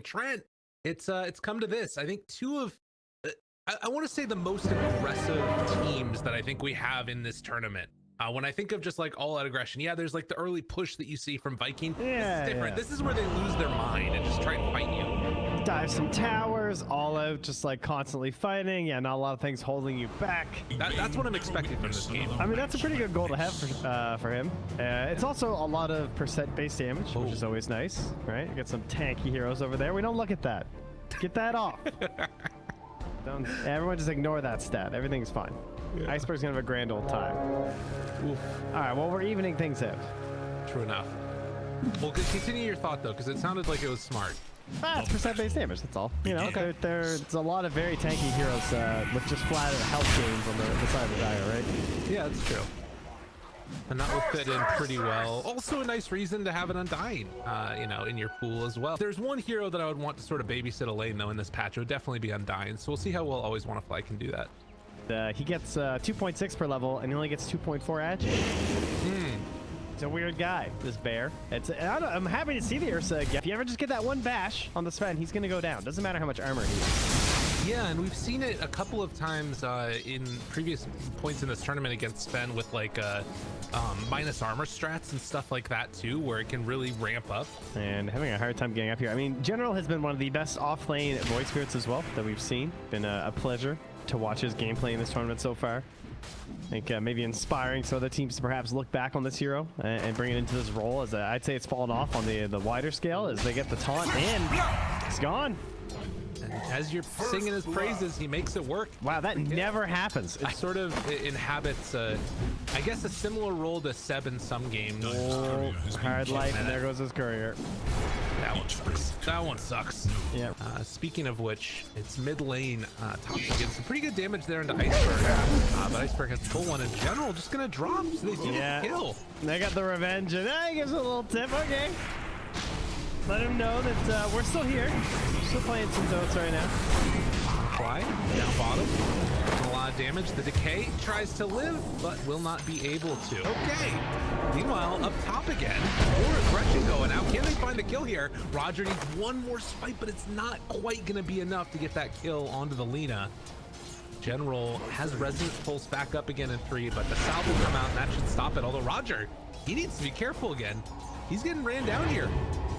Trent, it's come to this. I think two of I want to say the most aggressive teams that I think we have in this tournament. When I think of just like all out aggression, yeah, there's like the early push that you see from Viking. Yeah, this is different. This is where they lose their mind and just try and fight you. Dive some towers, all out, just like constantly fighting. Yeah, not a lot of things holding you back. That's what I'm expecting from this game. I mean, that's a pretty good goal to have for him. It's also a lot of percent base damage, which is always nice, right? You got some tanky heroes over there. We don't look at that. Get that off. Everyone just ignore that stat. Everything's fine. Yeah. Iceberg's gonna have a grand old time. Oof. All right, well, we're evening things out. True enough. Well, continue your thought though, because it sounded like it was smart. It's percent-based damage, that's all. You know, there's a lot of very tanky heroes with just flat health gains on the side of the dial, right? Yeah, that's true. And that will fit in pretty well. Also a nice reason to have an Undying, you know, in your pool as well. There's one hero that I would want to sort of babysit a lane though in this patch. It would definitely be Undying. So we'll see how well Always Wanna Fly can do that. He gets 2.6 per level and he only gets 2.4 ag. He's a weird guy, this bear. I'm happy to see the Ursa again. If you ever just get that one bash on the Sven, he's gonna go down. Doesn't matter how much armor he has. Yeah, and we've seen it a couple of times in previous points in this tournament against Sven with like minus armor strats and stuff like that too, where it can really ramp up. And having a hard time getting up here. I mean, General has been one of the best off-lane Void Spirits as well that we've seen. Been a pleasure to watch his gameplay in this tournament so far. I think maybe inspiring so other teams to perhaps look back on this hero and bring it into this role. As I'd say it's fallen off on the wider scale as they get the taunt and it's gone. And as you're singing his praises, he makes it work. Wow, that never happens. It sort of inhabits, I guess, a similar role to Seb in some games. Oh, hard life, and there goes his courier. That one sucks. That one sucks. Yeah. Speaking of which, it's mid lane. Thompson getting some pretty good damage there into Iceberg. But Iceberg has to pull one in general. Just gonna drop, so they do the kill. They got the revenge, and he gives a little tip. Okay. Let him know that we're still here. We're still playing some Dota right now. Fly down bottom. A lot of damage. The decay tries to live, but will not be able to. Okay. Meanwhile, up top again. More aggression going out. Can they find the kill here? Roger needs one more spike, but it's not quite going to be enough to get that kill onto the Lina. General has Resonance Pulse back up again in 3, but the salve will come out and that should stop it. Although Roger, he needs to be careful again. He's getting ran down here.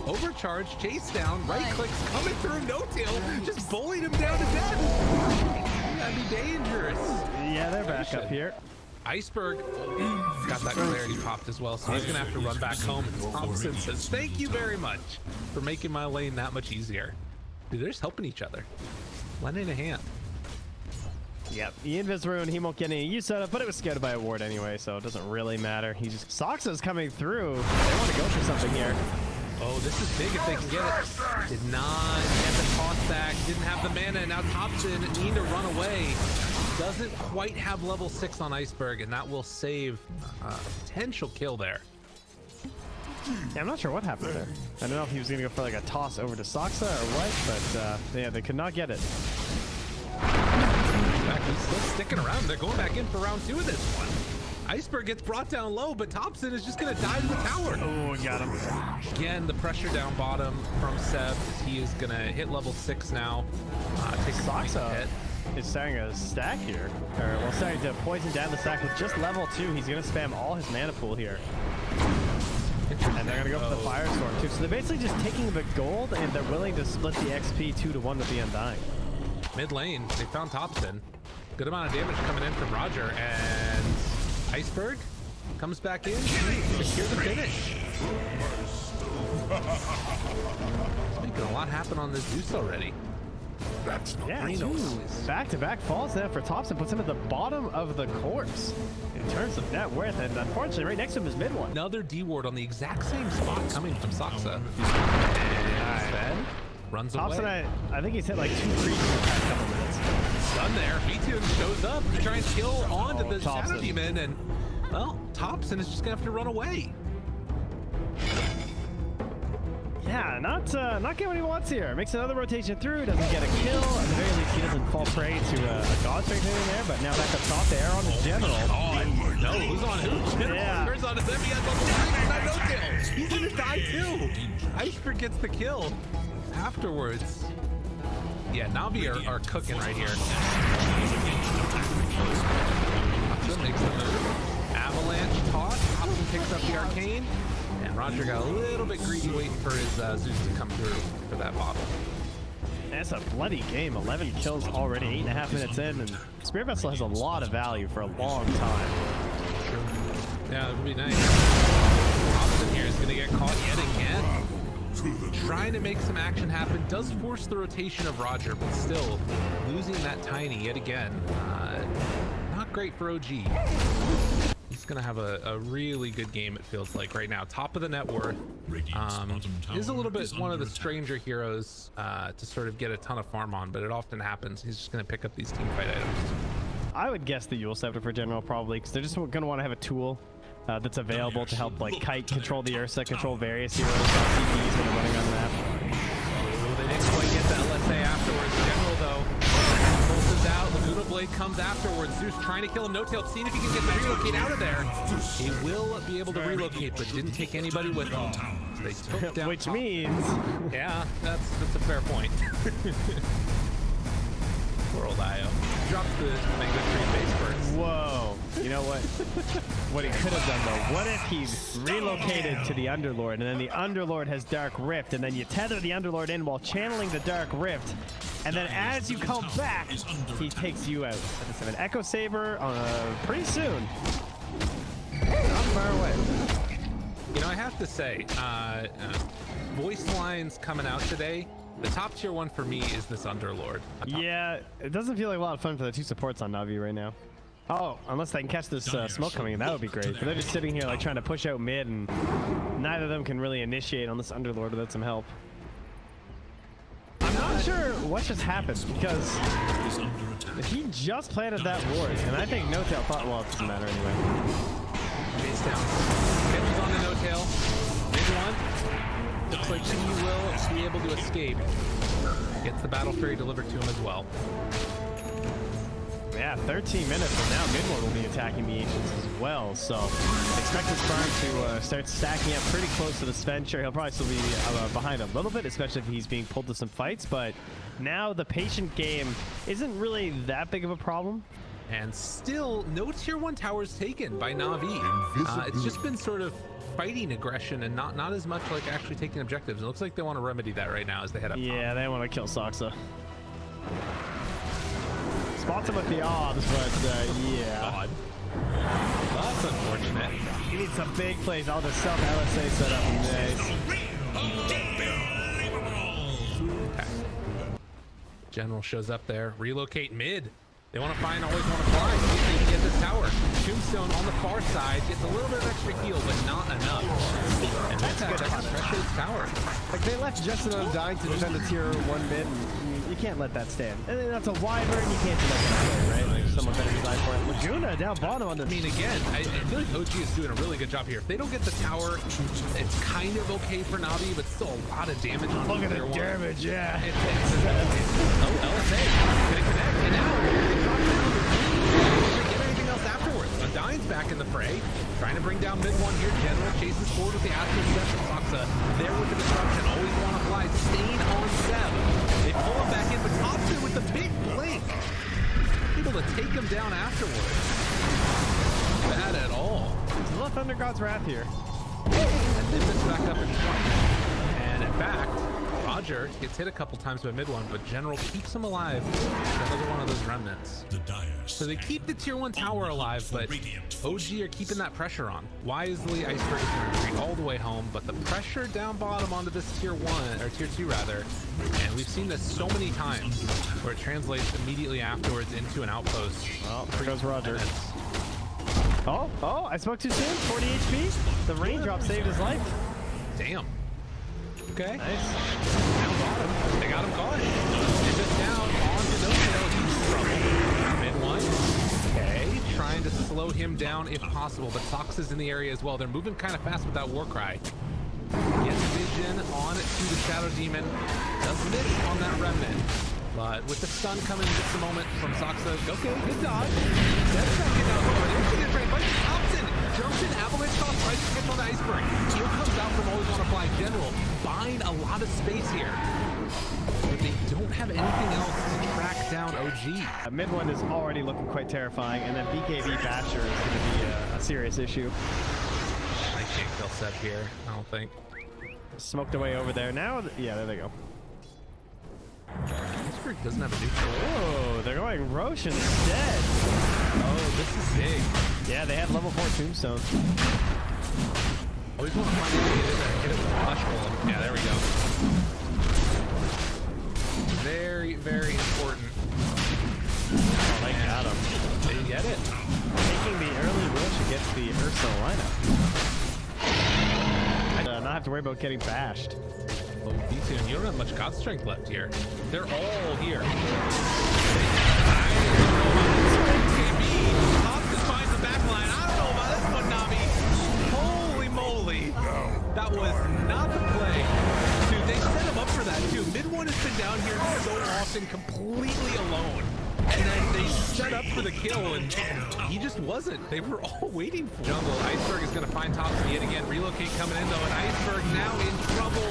Overcharge, chase down, right clicks coming through, no tail, just bullied him down to death. That'd be dangerous. Yeah, they're back up here. Iceberg got that clarity popped as well, so he's gonna have to run back home. And Thompson says, thank you very much for making my lane that much easier. Dude, they're just helping each other. Lending a hand. Yep, the Invis Rune, he won't get any use out of, but it was scouted by a ward anyway, so it doesn't really matter. Soxa's coming through. They want to go for something here. Oh, this is big if they can get it. Did not get the toss back, didn't have the mana, and now Thompson needing to run away. Doesn't quite have level 6 on Iceberg, and that will save a potential kill there. Yeah, I'm not sure what happened there. I don't know if he was gonna go for like a toss over to Soxa or what, but yeah, they could not get it. He's still sticking around. They're going back in for round 2 of this one. Iceberg gets brought down low, but Thompson is just going to dive in the tower. Oh, got him. Again, the pressure down bottom from Seb. He is going to hit level 6 now. Take Soxa hit. Is starting a stack here. Or, well, starting to poison down the stack with just level 2. He's going to spam all his mana pool here. And they're going to go for the Firestorm, too. So they're basically just taking the gold, and they're willing to split the XP 2-1 with the Undying. Mid lane, they found Thompson. Good amount of damage coming in from Roger, and Iceberg comes back in to secure the finish. He's making a lot happen on this Zeus already. Yeah, back-to-back falls there for Thompson, puts him at the bottom of the course in terms of net worth, and unfortunately right next to him is mid one. Another D-ward on the exact same spot coming from Soxa. And runs away. Thompson, I think he's hit like 2 creeps in the past couple minutes. Stun there. B2 shows up to try and kill onto the Shadow Demon, and well, Thompson is just gonna have to run away. Yeah, not getting what he wants here. Makes another rotation through, doesn't get a kill. At the very least, he doesn't fall prey to a God Strength in there, but now back up top, the air on the General. Oh, no, who's on who? General turns on his enemy, has no kill. He's gonna die too. Iceberg gets the kill. afterwards. Yeah, Navi are cooking right here. Foxa makes the move. Avalanche toss. Hobson picks up the arcane. And Roger got a little bit greedy waiting for his Zeus to come through for that bottle. That's a bloody game. 11 kills already, 8.5 minutes in, and Spear Vessel has a lot of value for a long time. Yeah, it would be nice. Hobson here is going to get caught yet again. Trying to make some action happen. Does force the rotation of Roger, but still losing that Tiny yet again. Not great for OG. He's going to have a really good game, it feels like, right now. Top of the net worth. Is a little bit one of the stranger heroes to sort of get a ton of farm on, but it often happens. He's just going to pick up these team fight items. I would guess the Yule Scepter for general, probably, because they're just going to want to have a tool that's available to help, like, kite, control the Ursa, control various heroes, CPs that are running on the map. Oh, they didn't quite get the LSA afterwards. General, though, pulses out. Laguna Blade comes afterwards. Zeus trying to kill him. No-tail, seeing if he can get the relocate out of there. He will be able to relocate, but didn't take anybody with him. So they took down Which means... Yeah, that's a fair point. Poor old Io. Drops the Mega 3 base first. Whoa. You know what? What he could have done, though, what if he relocated to the Underlord, and then the Underlord has Dark Rift, and then you tether the Underlord in while channeling the Dark Rift, and then as you come back, he takes you out. That's an Echo Saber pretty soon. Not far away. You know, I have to say, voice lines coming out today, the top tier one for me is this Underlord. Yeah, it doesn't feel like a lot of fun for the two supports on Navi right now. Oh, unless they can catch this smoke coming in, that would be great. But they're just sitting here like trying to push out mid, and neither of them can really initiate on this Underlord without some help. I'm not sure what just happened, because he just planted that ward, and I think No-Tail thought, well, it doesn't matter anyway. Face down. Catches on the No-Tail. Mid one. Looks like he will be able to escape. Gets the Battle Fury delivered to him as well. Yeah, 13 minutes, and now Midward will be attacking the Ancients as well, so expect his farm to start stacking up pretty close to the Sven. Sure, he'll probably still be behind a little bit, especially if he's being pulled to some fights, but now the patient game isn't really that big of a problem. And still, no tier 1 towers taken by Navi. It's just been sort of fighting aggression and not as much like actually taking objectives. It looks like they want to remedy that right now as they head up top. Yeah, they want to kill Saksa. Spots him with the obs, but yeah. God. That's unfortunate. He needs some big plays. All the self-LSA set up. Nice. Okay. General shows up there. Relocate mid. They want to find, always want to fly. See if they can get this tower. Tombstone on the far side gets a little bit of extra heal, but not enough. And that's good. That's pressure this tower. Like, they left just enough dying to defend the tier 1 mid, and you can't let that stand. And that's a wyvern, you can't let that play, right? Like, someone better design for it. Laguna down bottom on the... I mean, again, I feel like OG is doing a really good job here. If they don't get the tower, it's kind of okay for Navi, but still a lot of damage on Look at the damage, yeah. Oh, LSA. Gonna connect, and now they drop down. They get anything else afterwards. Undyne's back in the fray. Trying to bring down mid one here. General chases forward with the Astral Step. Saksa there with the disruption. Always want to fly. Stain on Seb. They pull him back in, but Thompson with the big blink. Able to take him down afterwards. Not bad at all. It's a little Thunder God's Wrath here. And Nimbus back up in front. And in fact, Roger gets hit a couple times by mid one, but General keeps him alive. Another one of those remnants. So they keep the tier 1 tower alive, but OG are keeping that pressure on. Wisely, Iceberg is going to retreat all the way home, but the pressure down bottom onto this tier 1, or tier 2 rather, and we've seen this so many times where it translates immediately afterwards into an outpost. Oh, there goes Roger. Oh, I spoke too soon. 40 HP. The raindrop saved his life. Damn. Okay. Nice. Down bottom. They got him caught. And just down on to No-Tail. He's in trouble. Mid one. Okay. Trying to slow him down if possible, but Sox is in the area as well. They're moving kind of fast with that Warcry. Gets vision on to the Shadow Demon. Does miss on that Remnant. But with the stun coming in just a moment from Soxa. Okay, good dodge. That's not getting out of the way. But Thompson jumps in, avalanche toss, tries to catch on the Iceberg. Heal comes out from Always Want to Fly. General buying a lot of space here. but they don't have anything else to track down OG. Mid one is already looking quite terrifying, and then BKB Basher is going to be a serious issue. I can't kill Seb here, I don't think. Smoked away over there. Now, yeah, there they go. Iceberg doesn't have a neutral. Oh, they're going Roche instead. Oh, this is big. Yeah, they have level 4 tombstones. Always want to find a way to hit it with a flash roll. Yeah, there we go. Very, very important. Oh, they got him. They get it. Taking the early Roche against the Ursa lineup. Not have to worry about getting bashed. Oh, D2, you don't have much God strength left here. They're all here. Finds the back line. I don't know about this one, Navi. Holy moly. That was not the play. Dude, they set him up for that too. Mid one has been down here so often completely alone. And then they set up for the kill, and he just wasn't. They were all waiting for jungle. Iceberg is going to find Thompson yet again. Relocate coming in, though, and Iceberg now in trouble.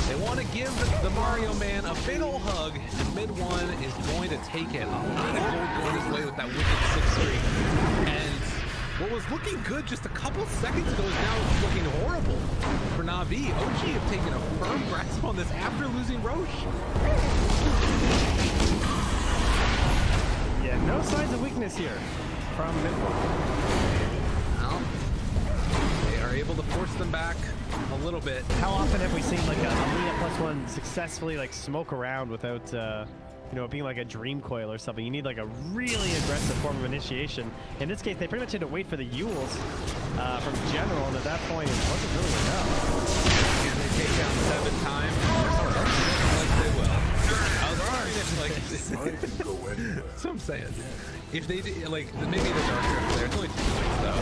They want to give the Mario man a big ol' hug, and mid one is going to take it. A lot of gold going his way with that wicked 6-3. And what was looking good just a couple seconds ago is now looking horrible for Navi. OG have taken a firm grasp on this after losing Roche. Yeah, no signs of weakness here from mid one. Well, they are able to force them back a little bit. How often have we seen like a Alina +1 successfully like smoke around without you know, being like a dream coil or something? You need like a really aggressive form of initiation. In this case, they pretty much had to wait for the Yules from General, and at that point, it wasn't really enough. Can they take down 7 times? Like they will. That's what I'm saying. If they did, like, maybe the dark rift there, it's only 2 points though.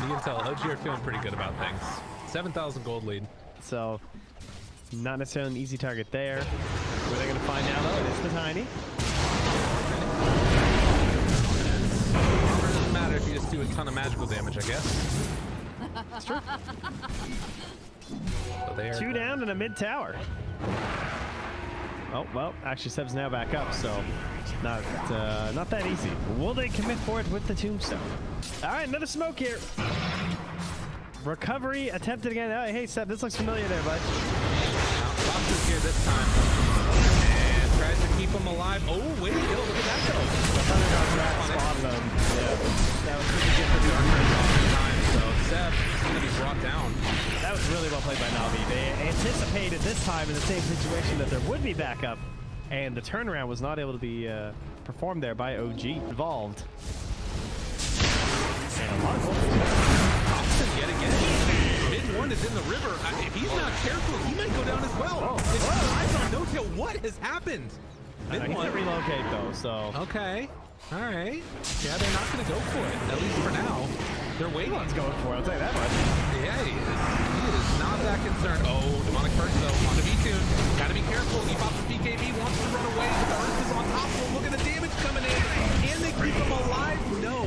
You can tell OG are feeling pretty good about things. 7,000 gold lead. So, not necessarily an easy target there. Who are they going to find now, though? It is the Tiny. It doesn't matter if you just do a ton of magical damage, I guess. That's true. So they are 2 down and a mid tower. Oh, well, actually Seb's now back up, so not that easy. Will they commit for it with the tombstone? All right, another smoke here. Recovery attempted again. Oh, hey, Seb, this looks familiar there, bud. Fox is here this time. And tries to keep him alive. Oh, wait, look at that go. The Thunderdog spotted him. Yeah, that was pretty good for the time. So Seb is going to be brought down. That was really well played by Navi. They anticipated this time in the same situation that there would be backup, and the turnaround was not able to be performed there by OG. Involved. And a lot of goals. Thompson yet again. Mid one is in the river. If he's not careful, he might go down as well. It's eyes on no tail. What has happened? Mid He one. can't relocate though, so. Okay. All right. Yeah, they're not going to go for it, at least for now. They're waiting. Let's go for it, I'll tell you that much. Yeah, he is not that concerned. Oh, demonic first though, on the V-tune. Gotta be careful. He pops the BKB, wants to run away, but the Earth is on top of him. Look at the damage coming in. Can they keep him alive? No.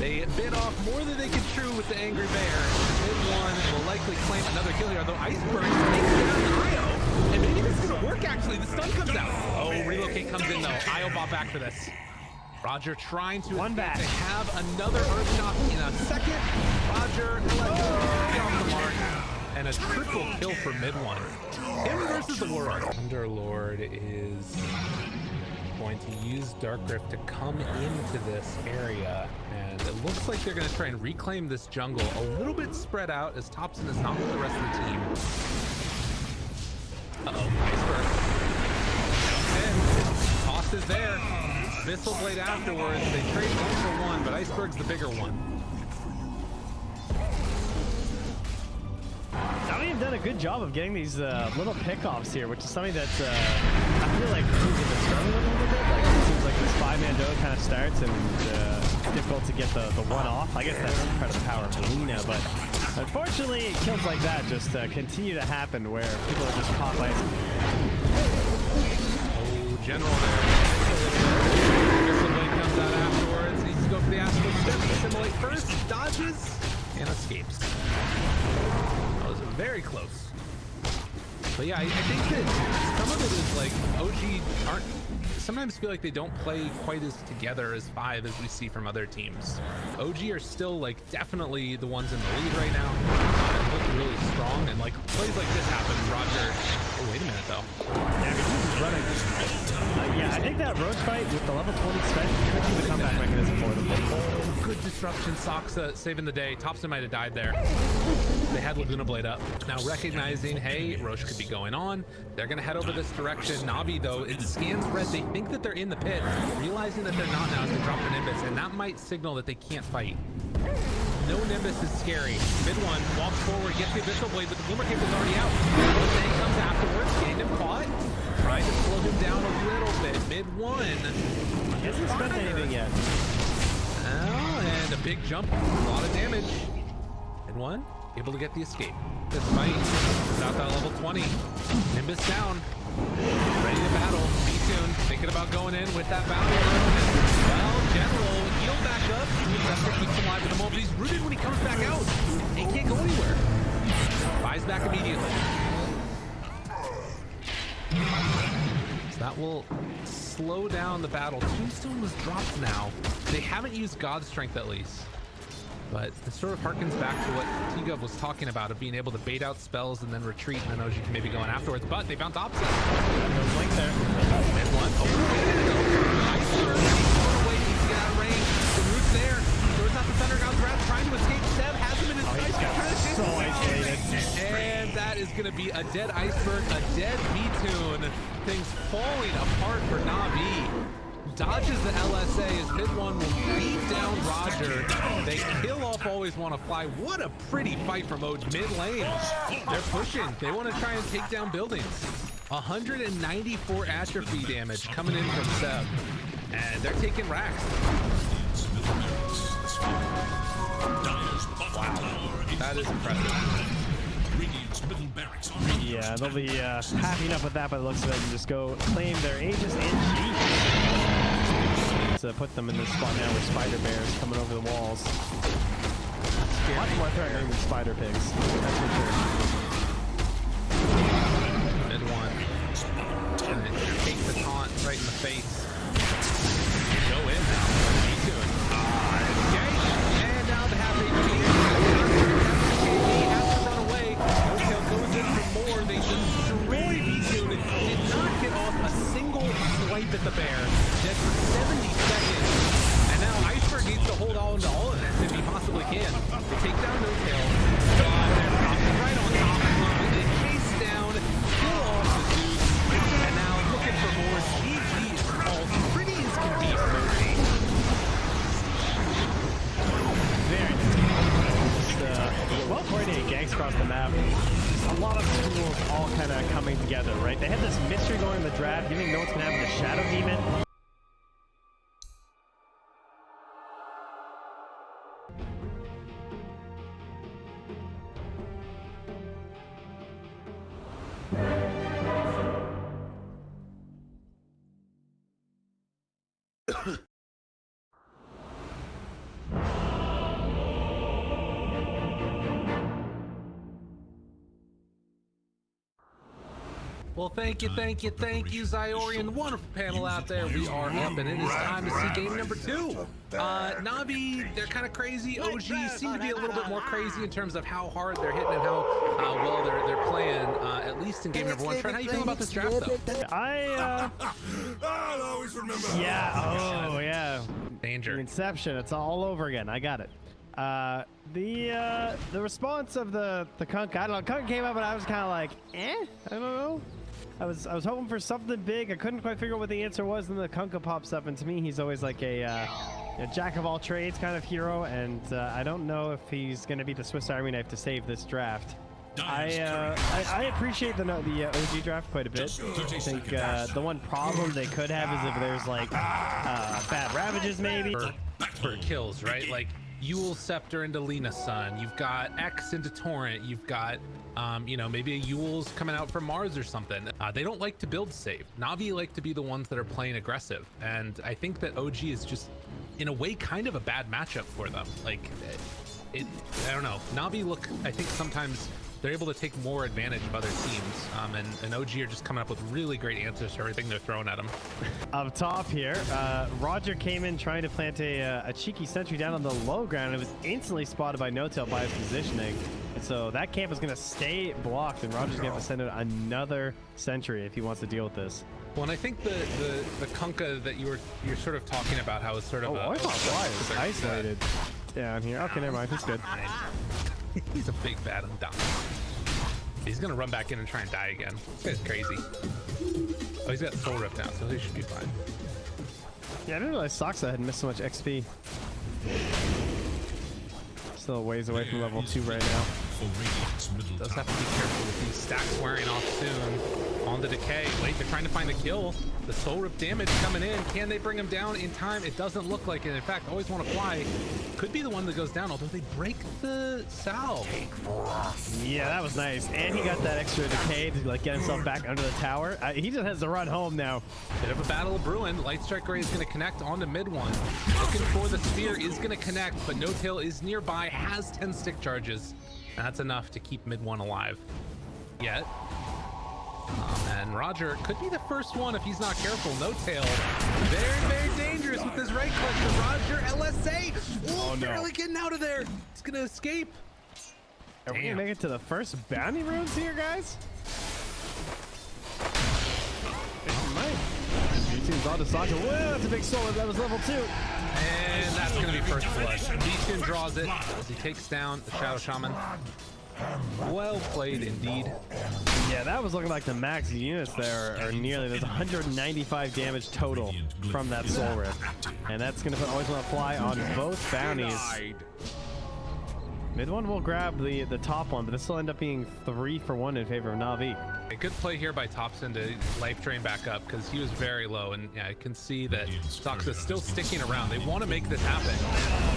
They bit off more than they could chew with the Angry Bear. Mid one will likely claim another kill here, although Iceberg takes down Io. And maybe this is gonna work actually. The stun comes out. Oh, relocate comes in though. Io bought back for this. Roger trying to have another Earth Shock in a second. Roger off the mark. And a triple kill for mid one. Him versus the world. Underlord is going to use Dark Rift to come into this area. And it looks like they're going to try and reclaim this jungle a little bit spread out as Thompson is not with the rest of the team. Uh-oh, Iceberg. And Toss is there. Missile Blade afterwards. They trade 1 for 1, but Iceberg's the bigger one. Navi have done a good job of getting these little pickoffs here, which is something that I feel like teams have been struggling with a little bit. Like it seems like this 5-man Dota kind of starts and it's difficult to get the one off. I guess that's part of the power of Luna, but unfortunately kills like that just continue to happen where people are just caught by. Oh, General there. Missile Blade comes out afterwards. Needs to go for the Astral Step. Assimilate first, dodges, and escapes. That was a very close. But yeah, I think that some of it is like OG aren't, sometimes feel like they don't play quite as together as 5 as we see from other teams. OG are still like definitely the ones in the lead right now. And look really strong, and like plays like this happen. Roger, oh wait a minute though. Yeah, I mean, he's running. Yeah, I think that Roach fight with the level 20 spec could be the comeback mechanism for them. Oh, good disruption. Soxa saving the day. Thompson might have died there. They had Laguna Blade up. Now recognizing, hey, Roche could be going on. They're going to head over this direction. Navi, though, it scans red. They think that they're in the pit, realizing that they're not now as they drop the Nimbus, and that might signal that they can't fight. No Nimbus is scary. Mid one walks forward, gets the Abyssal Blade, but the Glimmer Cable's already out. Thing comes afterwards, gained him caught. Trying to slow him down a little bit. Mid one. He hasn't spent anything yet. Oh, and a big jump. A lot of damage. Mid one, able to get the escape. This fight without that level 20. Nimbus down. Ready to battle. Be soon. Thinking about going in with that battle. Well, General, heal back up. That keeps him alive at the moment. He's rooted when he comes back out. He can't go anywhere. Buys back immediately. So that will slow down the battle. Tombstone was dropped now. They haven't used God's Strength at least. But it sort of harkens back to what T-Gov was talking about, of being able to bait out spells and then retreat, and then OG can maybe go in afterwards. But they found opposite. There's Link there. And one. Oh, nice. Away, needs to get out of range. The root's there. Throws out the Thundergod's Wrath, trying to escape. Seb has him in his sights. So isolated. And that is going to be a dead Iceberg, a dead V-Tune. Things falling apart for Navi. Dodges the LSA as mid one will beat down Roger. They kill off Always Wanna Fly. What a pretty fight from OG mid lane. They're pushing. They want to try and take down buildings. 194 atrophy damage coming in from Seb. And they're taking racks. Wow. That is impressive. Yeah, they'll be happy enough with that by the looks of it and just go claim their Aegis and G. To put them in this spot now with Spider Bears coming over the walls. Much more threatening than Spider Pigs, that's for sure. Mid one. And then take the taunt right in the face. Go in now. Okay. And now the half HP. Has to run away. Hotel goes in for more. They destroy V2. Did not get off a single swipe at the bear. Dead for 70 seconds. And now Iceberg needs to hold on to all of this if he possibly can. They take down No Tail. They're right on top of him. They chase down, kill off the dude. And now looking for more. GG is called. Pretty as can be for OG. Very nice. Well coordinated ganks across the map. A lot of tools all kind of coming together, right? They had this mystery going in the draft. You didn't know what's going to happen with the Shadow Demon. Well, thank you, Zyorian. Wonderful panel out there. We are up, and it is time to see game number 2. Navi, they're kind of crazy. OG seem to be a little bit more crazy in terms of how hard they're hitting and how well they're playing, at least in game number 1. Trent, how you feel about this draft, though? I'll always remember. Yeah, oh, yeah. Danger. Inception, it's all over again. I got it. The response of the Kunk, I don't know, Kunk came up and I was kind of like, I don't know. I was hoping for something big. I couldn't quite figure out what the answer was. Then the Kunka pops up, and to me, he's always like a jack of all trades kind of hero. And I don't know if he's going to be the Swiss Army knife to save this draft. I appreciate the OG draft quite a bit. I think the one problem they could have is if there's like bad Ravages maybe. For kills, right? Like Yule Scepter into Lena Sun. You've got X into Torrent. You've got you know, maybe a Yule's coming out from Mars or something. They don't like to build safe. Navi like to be the ones that are playing aggressive, and I think that OG is just in a way kind of a bad matchup for them. Like I don't know, Navi look, I think sometimes they're able to take more advantage of other teams. And OG are just coming up with really great answers to everything they're throwing at them. Up top here, Roger came in trying to plant a cheeky sentry down on the low ground. It was instantly spotted by No-Tail by his positioning. And so that camp is going to stay blocked, and Roger's going to have to send out another sentry if he wants to deal with this. Well, and I think the Kunkka that you're sort of talking about, how it's sort of I thought Fly was isolated down here. Okay, never mind. He's good. He's a big bad and dumb. He's gonna run back in and try and die again. This guy's crazy. Oh, he's got Soul Rip now, so he should be fine. Yeah, I didn't realize Soxa had missed so much XP. Still a ways away from level 2 right now. Does have to be careful with these stacks wearing off soon. On the decay. Wait, they're trying to find the kill. The Soul Rip damage coming in. Can they bring him down in time? It doesn't look like it. In fact, always want to fly. Could be the one that goes down, although they break the salve. Yeah, that was nice. And he got that extra decay to like get himself back under the tower. He just has to run home now. Bit of a battle of Bruin. Light Strike Ray is going to connect onto mid one. Looking for the spear, is going to connect, but No-Tail is nearby, has 10 stick charges. That's enough to keep mid one alive. Yet. And Roger could be the first one if he's not careful. No-Tail, very, very dangerous with his right click. Roger, LSA, oh, no. Barely getting out of there. He's gonna escape. Are we gonna make it to the first bounty runes here, guys? V-Tune's on to Sancho. Whoa, that's a big soul. That was level 2. And that's gonna be first blood. V-Tune draws it as he takes down the Shadow Shaman. Well played indeed. Yeah, that was looking like the max units there are nearly. There's 195 damage total from that Soul Rip. And that's going to put Always Want to Fly on both bounties. Mid one will grab the top one, but this will end up being 3 for 1 in favor of Navi. A good play here by Thompson to life drain back up because he was very low, and yeah, I can see that Soxa's still sticking around. They want to make this happen.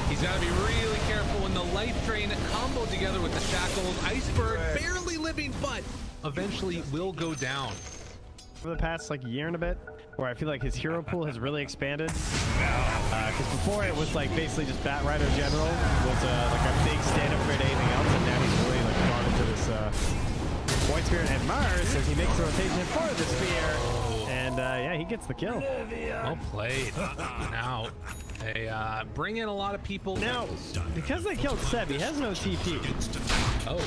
He's got to be really careful when the life drain combo together with the shackles. Iceberg barely living, but eventually will go down. For the past like year and a bit, where I feel like his hero pool has really expanded. Because before it was like basically just Bat Rider General was like a big stand-up for anything else, and now he's really like gone into this White Spirit and Mars as he makes the rotation for the spear. And yeah, he gets the kill. Well played. Now, they bring in a lot of people. Now, because they killed Seb, he has no TP. Oh.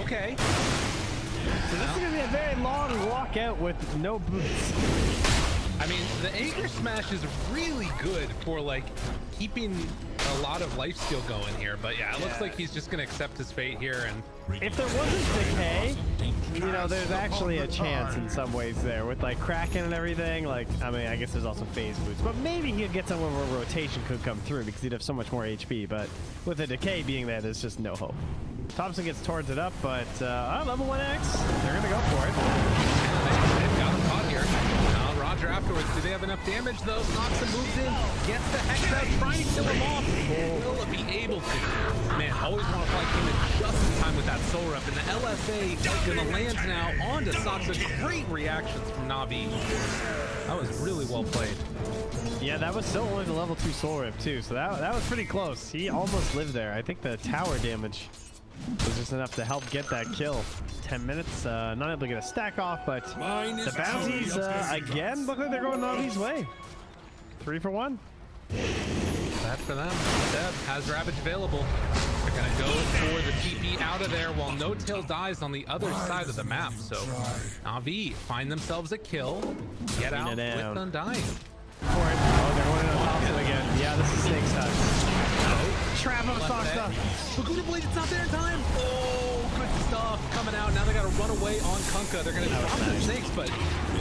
Okay. So this is going to be a very long walkout with no boots. I mean, the Anchor Smash is really good for like keeping a lot of life steal going here, but yeah, it looks like he's just gonna accept his fate here. And if there wasn't decay, you know, there's actually a chance in some ways there with like Kraken and everything. Like, I mean, I guess there's also phase boots, but maybe he'd get somewhere where rotation could come through because he'd have so much more HP. But with the decay being there, there's just no hope. Thompson gets towards it up, but level 1X, they're gonna go for it. They've got him caught here. Roger afterwards. Do they have enough damage though? Noxa moves in, gets the Hex out, trying to kill him off. Will it be able to? Man, Always Want to Fly came in just in time with that Soul Rep, and the LSA is gonna land now onto Soxa. Great reactions from Navi. That was really well played. Yeah, that was still only the level 2 Soul Rip too, so that was pretty close. He almost lived there. I think the tower damage was just enough to help get that kill. 10 minutes, not able to get a stack off, but the bounties again look like they're going Navi's way. 3 for 1. Bad for them. Seb has Ravage available. They're gonna go for the TP out of there while No-Tail dies on the other side of the map. So Navi find themselves a kill, get out with Undying. Oh, they're going on Thompson again. Yeah, this is Snake's time. Trap on Soxa. Laguna Blade, it's not there in time. Oh, good stuff coming out. Now they got to run away on Kunkka. They're going to drop the snakes, but I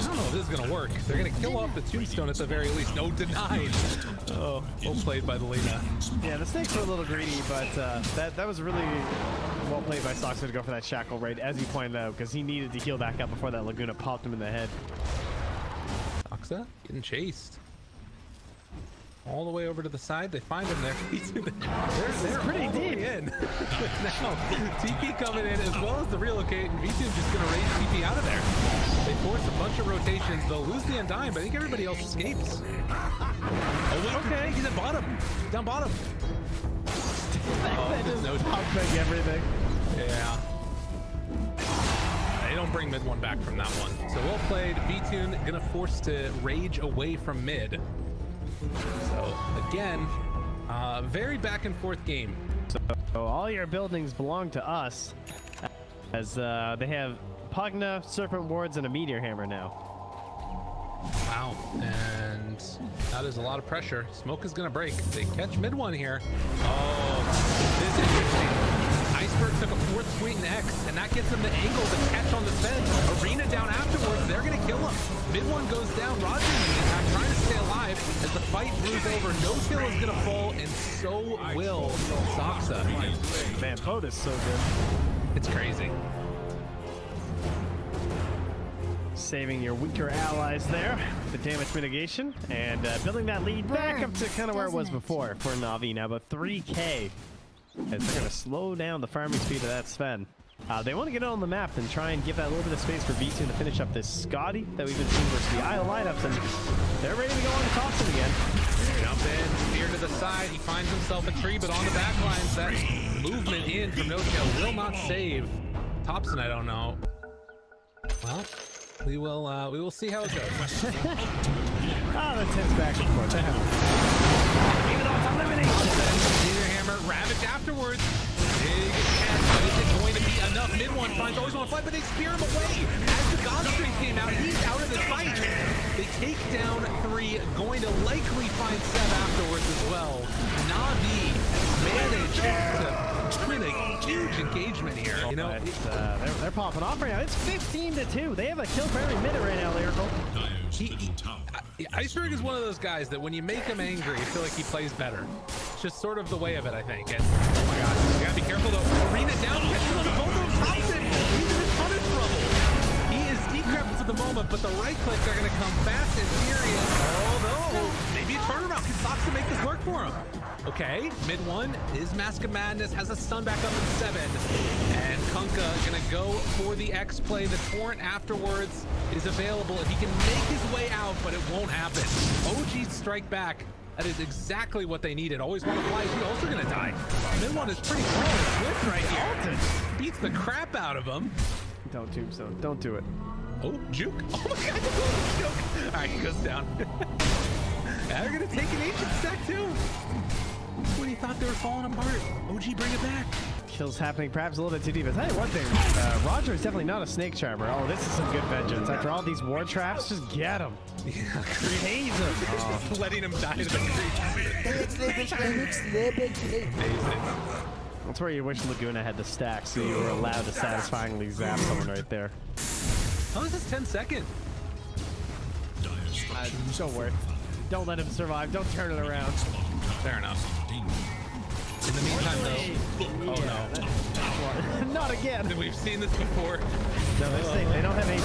don't know if this is going to work. They're going to kill off the tombstone at the very least. No, denied. Oh, well played by the Lena. Yeah, the snakes were a little greedy, but that was really well played by Soxa to go for that shackle raid, as you pointed out, because he needed to heal back up before that Laguna popped him in the head. Soxa getting chased. All the way over to the side, they find him there. they're pretty deep in. Now, TP coming in as well as the relocate, and V2 just going to raise TP out of there. They force a bunch of rotations. They'll lose the Undying, but I think everybody else escapes. Oh, wait, okay, he's at bottom. Down bottom. They just no top everything. Yeah. They don't bring mid one back from that one. So well played. B-Tune gonna force to rage away from mid. So again, very back and forth game. So all your buildings belong to us, as they have Pugna, Serpent Wards, and a Meteor Hammer now. Wow, and that is a lot of pressure. Smoke is gonna break. They catch mid one here. Oh, this is interesting. Iceberg took a 4th point in X, and that gets them the angle to catch on the fence. Arena down afterwards, they're gonna kill him. Mid one goes down. Roger in the meantime trying to stay alive as the fight moves over. No kill is gonna fall, and so will Soxa. Man, Boat is so good. It's crazy. Saving your weaker allies there, the damage mitigation, and building that lead back up to kind of where it was before for Navi. Now about 3K, as they're going to slow down the farming speed of that Sven. They want to get it on the map and try and give that a little bit of space for V2 to finish up this Scotty that we've been seeing versus the Isle lineups, and they're ready to go on Thompson again. Jump in, spear to the side. He finds himself a tree, but on the back lines, that movement in from No-Tail will not save Thompson. I don't know. Well, we will see how it goes. The tense back and forth. Even though it's elimination. Meteor Hammer ravaged afterwards. Big catch, but is it going to be enough? Mid one finds always on fight, but they spear him away. As the God String came out, he's out of the fight. They take down 3, going to likely find Seb afterwards as well. Navi managed to win a huge engagement here. You know, they're popping off right now. It's 15-2. They have a kill for every minute right now, Lyrical. Iceberg is one of those guys that when you make him angry, you feel like he plays better. It's just sort of the way of it, I think. And oh my God, you gotta be careful though. Arena down, catches on the both of them. Thompson, he's in a ton of trouble. He is decrepit at the moment, but the right clicks are gonna come fast and furious. Oh no, maybe a turnaround. Can Soxa make this work for him? Okay, mid one is Mask of Madness, has a stun back up at 7. And Kunkka gonna go for the X play. The torrent afterwards is available if he can make his way out, but it won't happen. OG strike back. That is exactly what they needed. Always want to fly. He's also gonna die. Mid one is pretty slow and swift right here. Beats the crap out of him. Don't tombstone. Don't do it. Oh, juke. Oh my God, juke. All right, he goes down. They're gonna take an ancient stack too. When he thought they were falling apart. OG, bring it back. Kills happening perhaps a little bit too deep. I'll tell you one thing, Roger is definitely not a snake charmer. Oh, this is some good vengeance. After all these war traps, just get him. Yeah, Haze him. Oh. Letting him die to the creep. That's where you wish Laguna had the stack so you were allowed to satisfyingly zap someone right there. How is this 10 seconds? Don't worry. Don't let him survive. Don't turn it around. Fair enough. In the meantime, though, oh no. Not again. We've seen this before. No, they don't have ages.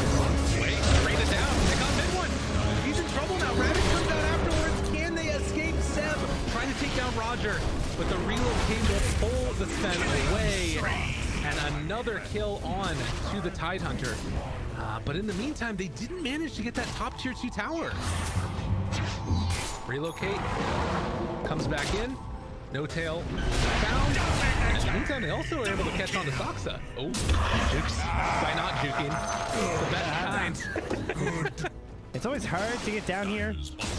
Wait, bring it down. They got mid one. He's in trouble now. Rabbit comes out afterwards. Can they escape Seb? Trying to take down Roger, but the relocate will pull the Sven away. And another kill on to the Tidehunter. But in the meantime, they didn't manage to get that top tier 2 tower. Relocate. Comes back in. No-Tail found. And in the meantime, they also were able to catch on to Soxa. Oh, jukes by not juking. The best kind. It's always hard to get down here,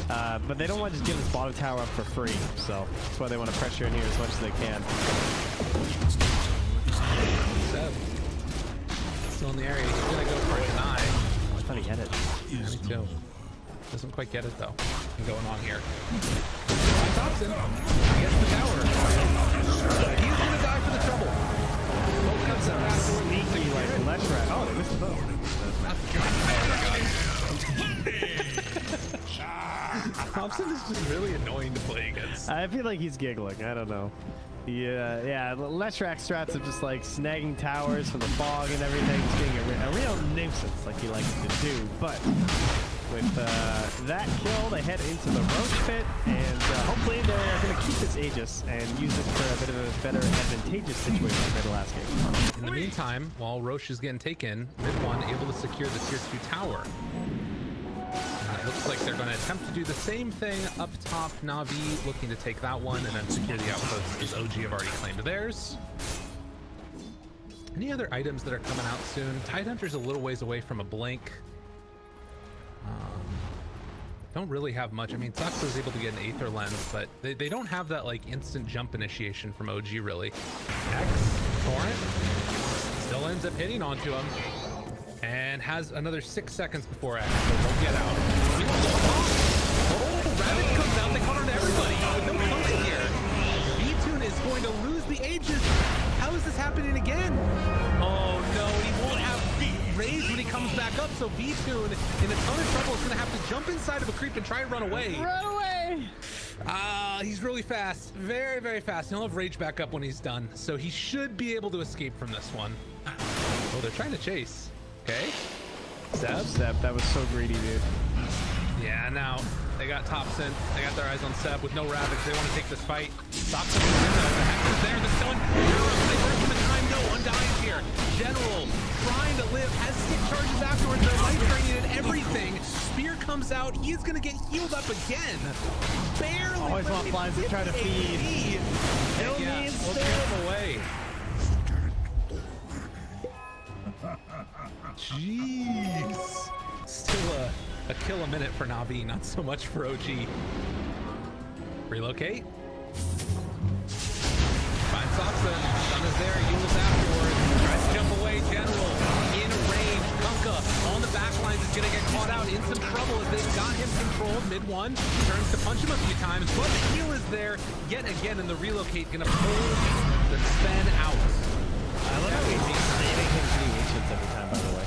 but they don't want to just give this bottom tower up for free. So that's why they want to pressure in here as much as they can. Seb. Still in the area. He's going to go for a deny. Oh, I thought he had it. Yeah, me too. Doesn't quite get it though. What's going on here? Thompson gets the tower. He's gonna die for the trouble. Both cuts out Sneaky like left rat. Oh, they missed the boat. Thompson is just really annoying to play against. I feel like he's giggling. I don't know. Yeah, Leshrac strats of just like snagging towers from the fog and everything, just being a real nuisance like he likes to do. But with that kill, they head into the Roach pit, and hopefully they're going to keep this Aegis and use it for a bit of a better advantageous situation compared to last game. In the meantime, while Roche is getting taken, mid-one able to secure the tier 2 tower. And it looks like they're going to attempt to do the same thing up top. Navi looking to take that one and then secure the outpost as OG have already claimed theirs. Any other items that are coming out soon? Tidehunter's a little ways away from a blink. Don't really have much. I mean, Sox was able to get an Aether Lens, but they don't have that like instant jump initiation from OG really. X, Torrent, still ends up hitting onto him and has another 6 seconds before X, so don't get out. Oh, Rabbit comes out, they caught on everybody. No coming here. V-Tune is going to lose the Aegis. How is this happening again? Oh no, he won't have raised when he comes back up, so V-Tune in a ton of trouble is going to have to jump inside of a creep and try and run away. Run away! He's really fast. Very, very fast. He'll have rage back up when he's done, so he should be able to escape from this one. Oh, they're trying to chase. Okay. Seb, that was so greedy, dude. Yeah, now they got Thompson. They got their eyes on Seb with no Ravage. They want to take this fight. Thompson is there. The stone. They burn him in time. No, Undying here. General trying to live. Has stick charges afterwards. They're life draining and everything. Spear comes out. He's going to get healed up again. Barely. Always want flies to try to feed. He'll need him away. Jeez. Still a kill a minute for Navi, not so much for OG. Relocate. Finds Soxa. Sun is there. Yule's afterwards. Tries to jump away. General in range. Kunkka on the back lines is going to get caught out in some trouble as they've got him controlled. Mid one turns to punch him a few times, but the heal is there yet again, and the relocate going to pull the Sven out. I love how we beat saving him 3 ancients every time, by the way.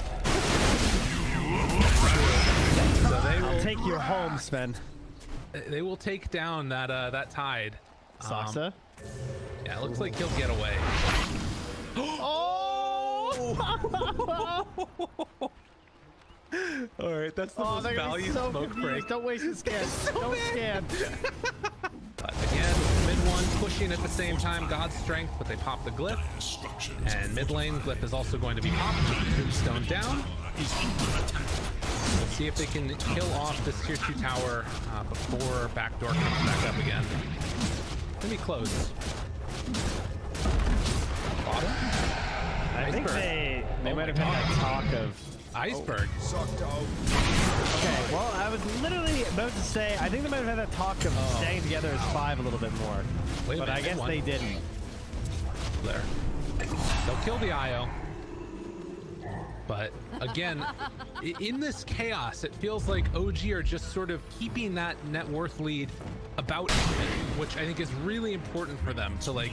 So I'll take you home, Sven. They will take down that Tide. Soxa? Yeah, it looks like he'll get away. Oh! All right, that's the most valued so smoke confused. break. Don't waste the scan. Don't scan. But again, mid one pushing at the same time. God's strength, but they pop the glyph. And mid lane glyph is also going to be popped. Tombstone down. We'll see if they can kill off this tier 2 tower before backdoor comes back up again. It's gonna be close. Bottom? I think they might have had that talk of Iceberg. Okay, well, I was literally about to say, I think they might have had that talk of staying together as 5 a little bit more. But I guess they didn't. There. They'll kill the IO. But again, in this chaos, it feels like OG are just sort of keeping that net worth lead about even, which I think is really important for them to like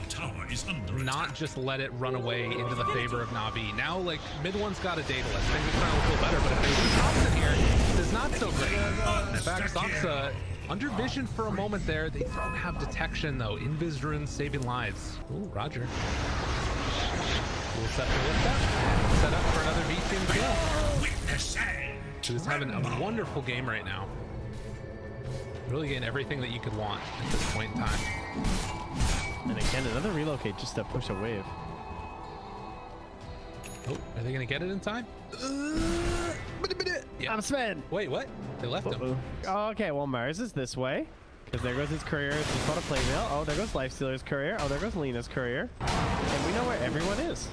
not just let it run away into the favor of Navi. Now, like mid one's got a data list. Things are trying to feel better, but if they lose Thompson here, it's not so great. In fact, Soxa under vision for a moment there. They don't have detection though. Invis runes saving lives. Ooh, Roger. We'll set the lift up. Set up for another V-Team kill. Who's having a wonderful game right now. Really getting everything that you could want at this point in time. And again, another relocate just to push a wave. Oh, are they going to get it in time? Yeah. I'm Sven. Wait, what? They left him. Oh, okay, well, Mars is this way. Because there goes his courier. It's just not a playmail. Oh, there goes Lifestealer's courier. Oh, there goes Lena's courier. And we know where everyone is.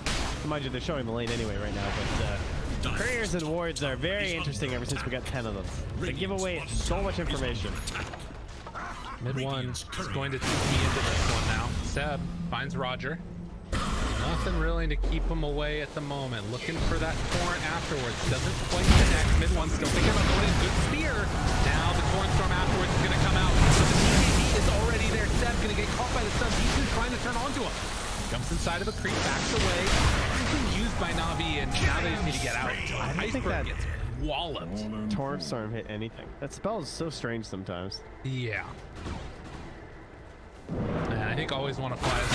Mind you, they're showing the lane anyway right now, but couriers and wards are very interesting ever since we got 10 of them. They give away so much information. Mid one is going to TP into this one now. Seb finds Roger. Nothing really to keep him away at the moment. Looking for that torrent afterwards. Doesn't quite connect. Mid one still thinking about going in. Good spear. Now the torrent storm afterwards is going to come out. The TP is already there. Seb going to get caught by the sun. He's trying to turn onto him. Jumps inside of a creep, backs away. He's been used by Navi, and now they just need to get out. I don't think that gets walloped. Torrent Storm hit anything. That spell is so strange sometimes. Yeah. And I think always want to fly as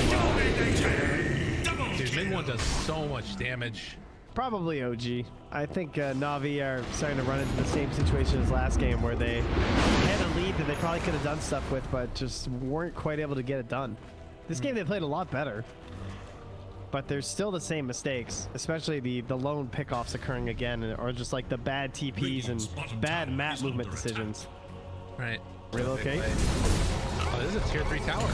well. Dude, mid one does so much damage. Probably OG. I think Navi are starting to run into the same situation as last game where they had a lead that they probably could have done stuff with, but just weren't quite able to get it done. This game they played a lot better, but there's still the same mistakes, especially the lone pickoffs occurring again, or just like the bad TPs and bad map movement decisions. Right. Relocate. Oh, this is a tier 3 tower.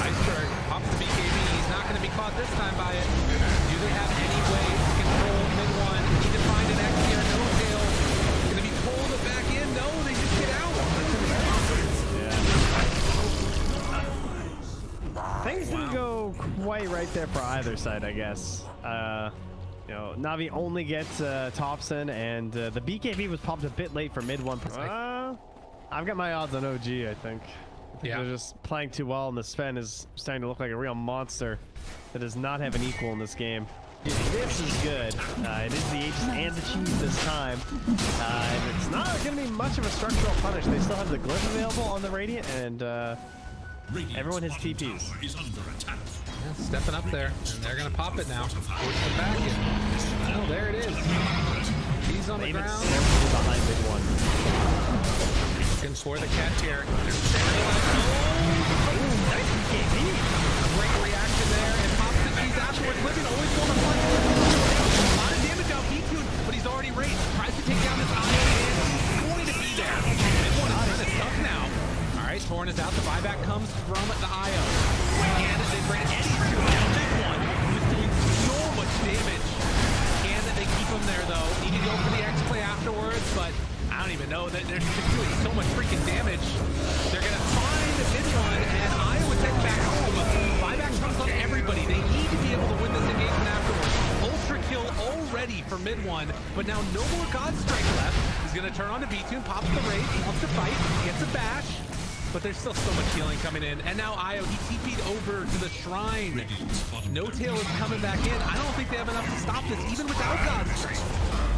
Iceberg pops the BKB. He's not going to be caught. about this time by it. Do they have any way to control mid one? Need to find an X here. No tail. Gonna be pulled back in. No, they just get out. Yeah. Things didn't go quite right there for either side, I guess. You know, Navi only gets Thompson, and the BKB was popped a bit late for mid one. I've got my odds on OG, I think. They're just playing too well, and the Sven is starting to look like a real monster that does not have an equal in this game. This is good. It is the Aegis and the cheese this time. And it's not going to be much of a structural punish. They still have the glyph available on the Radiant, and everyone has TPs. Yeah, stepping up there, and they're gonna pop it now. Force the back in. Oh, there it is. He's on the ground. Behind mid one. Looking for the catch here. Nice BKB. Great reaction there, and pops the cheese afterwards. Living always going to fight. A lot of damage out B2, but he's already raced. Tries to take down this Io, and he's going to be there. Mid one is kind of stuck now. All right, Torn is out. The buyback comes from the Io. And they bring Eddie to him. Big one. Who's doing so much damage. Can they keep him there, though? Need to go for the X play afterwards, but I don't even know. They're just doing so much freaking damage. They're going to find mid one, and Io is heading back home. Buyback comes on everybody. They need to be able to win this engagement afterwards. Ultra kill already for mid one, but now no more God Strike left. He's going to turn on to B2, pops the raid, wants to fight, gets a bash. But there's still so much healing coming in. And now Io, he TP'd over to the shrine. No tail is coming back in. I don't think they have enough to stop this, even without God's Strength.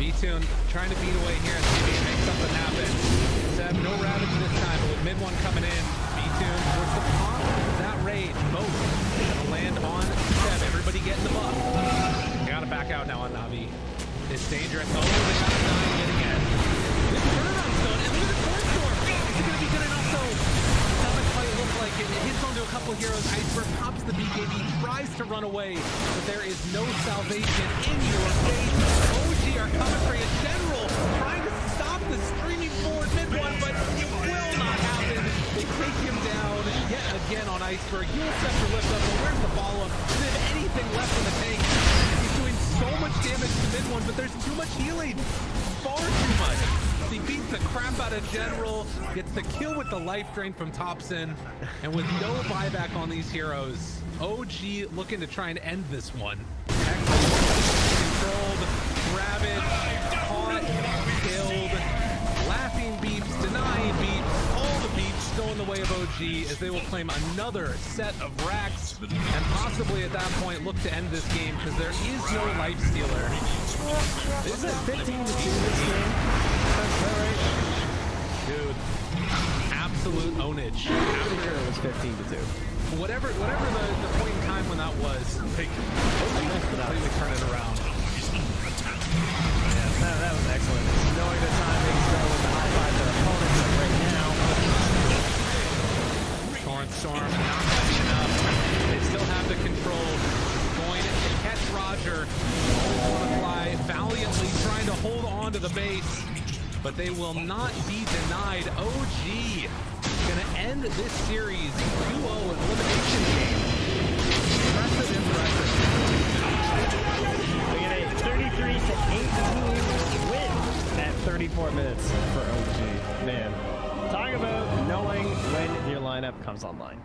B-Tune trying to beat away here and see if he can make something happen. Seb, no Ravage this time, but with mid one coming in, B-Tune towards the pop. That raid, both gonna land on Seb. Everybody getting the buff. They gotta back out now on Navi. It's dangerous. Oh, they got a 9 yet again. This turnaround zone, and look at the Torn Storm. Is it gonna be good enough though? Doesn't quite look like it. It hits onto a couple heroes. Iceberg pops the BKB, tries to run away, but there is no salvation in your face. OG are coming for you. General trying to stop the streaming forward mid one, but it will not happen. They take him down yet again on Iceberg. He'll set the lift up, but where's the follow-up? Does he have anything left in the tank? He's doing so much damage to mid one, but there's too much healing. Far too much. He beats the crap out of General, gets the kill with the life drain from Thompson, and with no buyback on these heroes, OG looking to try and end this one. Controlled, Ravage, caught, killed, laughing beeps, denying beeps, all the beeps going the way of OG as they will claim another set of racks and possibly at that point look to end this game because there is no life stealer. Is it 15 to 2 this game? Dude, absolute ownage. It was 15 to 2. Whatever the point in time when that was, like, completely turn it around. Yeah, that was excellent. Knowing the timing, so with the high five to opponents right now. Torrent Storm, not having enough. They still have the control. Going to catch Roger. Always want to fly valiantly, trying to hold on to the base. But they will not be denied. OG gonna end this series 2-0 elimination game. Impressive. We get a 33 to 18 win at 34 minutes for OG. Man, talk about knowing when your lineup comes online.